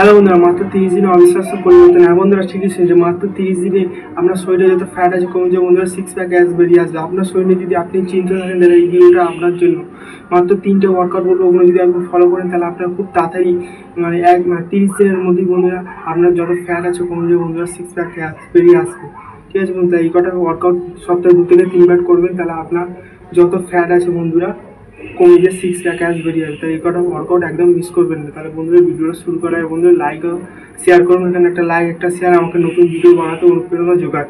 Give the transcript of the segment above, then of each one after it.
Hello বন্ধুরা, মাত্র 30 দিনে অবিশ্বাস্য পরিবর্তন। হ্যাঁ বন্ধুরা, ঠিকই শুনছে, মাত্র 30 দিনে আপনার শরীরে যত ফ্যাট আছে কমে যাবে বন্ধুরা, 6 প্যাক গ্যাস বেরিয়ে আসবে আপনার শরীরে। যদি আপনি চিন্তা করেন তাহলে এই ভিডিওটা আপনার জন্য। মাত্র 3টে ওয়ার্কআউট বলবো, ওগুলো যদি আপনি ফলো করেন তাহলে আপনার খুব তাড়াতাড়ি 30 দিনের মধ্যেই বন্ধুরা আপনার যত ফ্যাট আছে কমে যাবে বন্ধুরা, 6 প্যাক গ্যাস বেরিয়ে আসবে। ঠিক আছে বন্ধুরা, এই কটা ওয়ার্কআউট সপ্তাহে 2 থেকে 3বার করবেন, তাহলে আপনার যত ফ্যাট আছে বন্ধুরা কমে গিয়ে 6 প্যাক গ্যাস বেরিয়ে আসবে। তাই এই কটা ওয়ার্কআউট একদম মিস করবেন না। তাহলে বন্ধুরা ভিডিওটা শুরু করা হয়, বন্ধুরা লাইক ও শেয়ার করবেন, কারণ একটা লাইক একটা শেয়ার আমাকে নতুন ভিডিও বানাতে অনুপ্রেরণা যোগায়।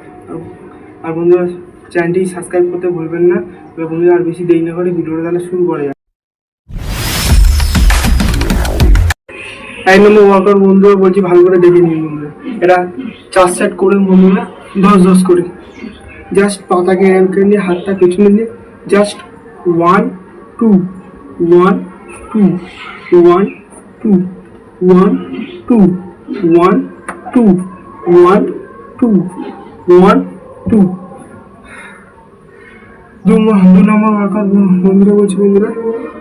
আর বন্ধুরা চ্যানেলটি সাবস্ক্রাইব করতে ভুলবেন না। বন্ধুরা আর বেশি দেরি না করে ভিডিওটা তাহলে শুরু করা যায়। 1 নম্বর ওয়ার্কআউট বন্ধুরা বলছি, ভালো করে দেখে নিন বন্ধুরা। এটা 4 সেট করে বন্ধুরা 10-10 করে। জাস্ট পাতাকে এরকম করে নিয়ে হাতটা পেছনে নিয়ে জাস্ট 1 2 1 2 1 2 1 2 1 2 1 2 1 2। 2 নম্বর ওয়ার্কআউট বন্ধুরা বলছি বন্ধুরা,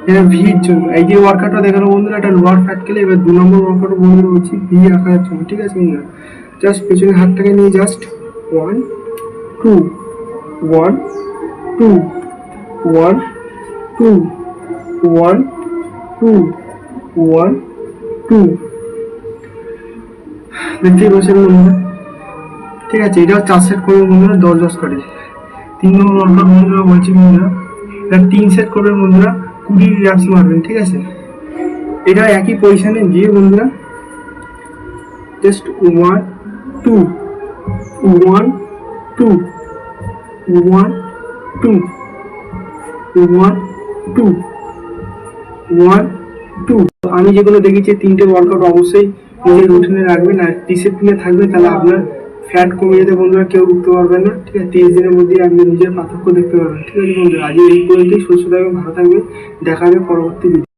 এটা ভির জন্য। এই যে ওয়ার্কআউটটা দেখানো বন্ধুরা, এটা লোয়ার ফ্যাট খেলে। এবার 2 নম্বর ওয়ার্কআউট বন্ধুরা বলছি ভি আকারের জন্য। ঠিক আছে বন্ধুরা, জাস্ট পেছনে হাতটাকে নিয়ে জাস্ট 1 2 1 2 1 2 1 2 1 2। দেখতেই পাচ্ছেন বন্ধুরা। ঠিক আছে, এটাও 4 সেট করবে বন্ধুরা 10-10 করে। 3 নম্বর ওয়ার্কআউট বন্ধুরা বলছি বন্ধুরা, এটা 3 সেট করবে বন্ধুরা 20 রিয়াপস মারবেন। ঠিক আছে, এটা একই পজিশনে গিয়ে বন্ধুরা জাস্ট 1 2 1 2 1 2 1 2 1 2। আমি যেগুলো দেখেছি 3টে ওয়ার্কআউট অবশ্যই নিজের রুটিনে রাখবেন আর ডিসিপ্লিনে থাকবে, তাহলে আপনার ফ্যাট কমে যেতে বন্ধুরা কেউ রুখতে পারবে না। ঠিক আছে, 30 দিনের মধ্যে আপনি নিজের পার্থক্য দেখতে পারবেন। ঠিক আছে বন্ধুরা, আজ এই পর্যন্তই। সুস্থ থাকবেন, ভালো থাকবেন, দেখা হবে পরবর্তী ভিডিও।